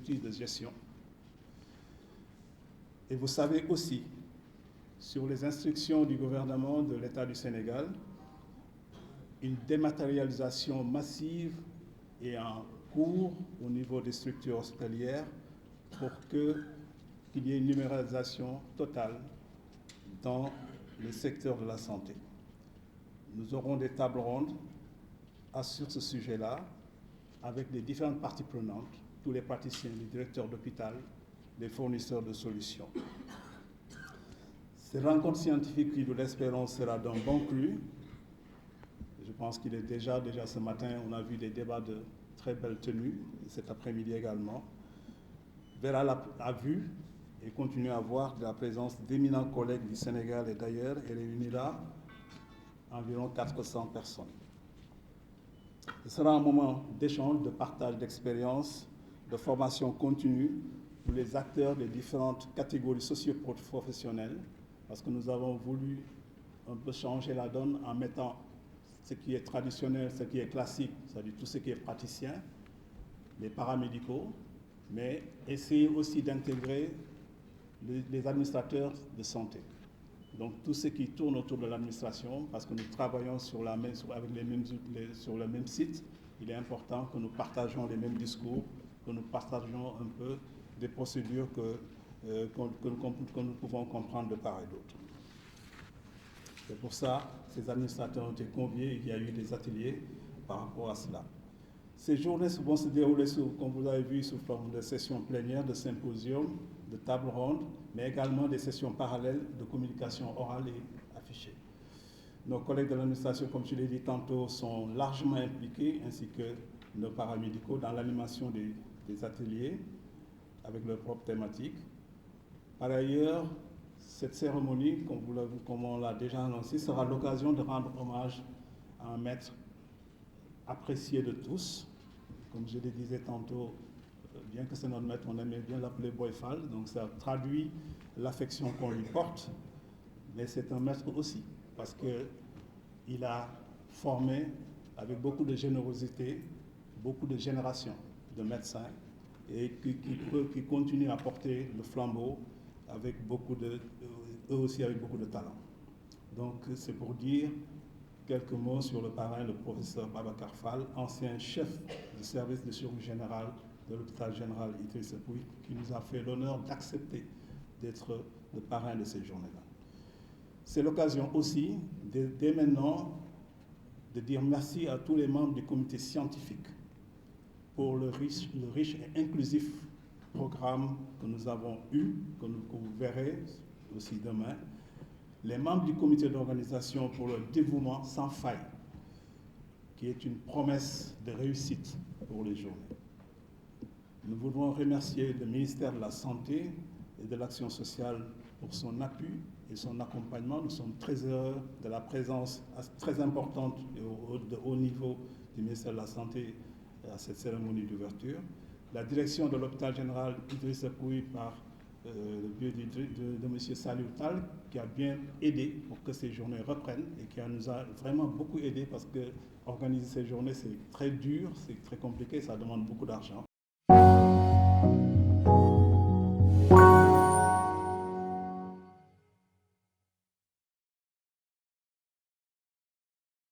outils de gestion. Et vous savez aussi, sur les instructions du gouvernement de l'État du Sénégal, une dématérialisation massive est en cours au niveau des structures hospitalières pour qu'il y ait une numérisation totale dans le secteur de la santé. Nous aurons des tables rondes sur ce sujet-là avec les différentes parties prenantes, tous les praticiens, les directeurs d'hôpital, les fournisseurs de solutions. Cette rencontre scientifique qui, nous l'espérons, sera d'un bon cru. Je pense qu'il est déjà ce matin, on a vu des débats de très belle tenue, cet après-midi également, verra la vue et continue à voir de la présence d'éminents collègues du Sénégal et d'ailleurs et réunira environ 400 personnes. Ce sera un moment d'échange, de partage d'expériences, de formation continue pour les acteurs des différentes catégories socio-professionnelles, parce que nous avons voulu un peu changer la donne en mettant ce qui est traditionnel, ce qui est classique, c'est-à-dire tout ce qui est praticien, les paramédicaux, mais essayer aussi d'intégrer les administrateurs de santé. Donc tout ce qui tourne autour de l'administration, parce que nous travaillons sur le même site, il est important que nous partageons les mêmes discours, que nous partageons un peu des procédures que nous pouvons comprendre de part et d'autre. C'est pour ça que ces administrateurs ont été conviés et qu'il y a eu des ateliers par rapport à cela. Ces journées vont se dérouler, comme vous l'avez vu, sous forme de sessions plénières, de symposiums, de tables rondes, mais également des sessions parallèles de communication orale et affichée. Nos collègues de l'administration, comme je l'ai dit tantôt, sont largement impliqués, ainsi que nos paramédicaux, dans l'animation des ateliers avec leurs propres thématiques. Par ailleurs, cette cérémonie, comme on l'a déjà annoncé, sera l'occasion de rendre hommage à un maître apprécié de tous. Comme je le disais tantôt, bien que c'est notre maître, on aimait bien l'appeler Boy Fall, donc ça traduit l'affection qu'on lui porte, mais c'est un maître aussi, parce qu'il a formé avec beaucoup de générosité, beaucoup de générations de médecins, et qui continue à porter le flambeau avec eux aussi avec beaucoup de talent. Donc c'est pour dire quelques mots sur le parrain, le professeur Babacar Fall, ancien chef du service de chirurgie générale de l'hôpital général Idrissa Pouye, qui nous a fait l'honneur d'accepter d'être le parrain de ces journées-là. C'est l'occasion aussi, dès maintenant, de dire merci à tous les membres du comité scientifique pour le riche et inclusif programme que nous avons eu, que vous verrez aussi demain. Les membres du comité d'organisation pour le dévouement sans faille, qui est une promesse de réussite pour les journées. Nous voudrons remercier le ministère de la Santé et de l'Action sociale pour son appui et son accompagnement. Nous sommes très heureux de la présence très importante et de haut niveau du ministère de la Santé à cette cérémonie d'ouverture. La direction de l'hôpital général Idrissa Pouye par le biais de M. Saliou Tall, qui a bien aidé pour que ces journées reprennent et qui nous a vraiment beaucoup aidé parce que organiser ces journées, c'est très dur, c'est très compliqué, ça demande beaucoup d'argent.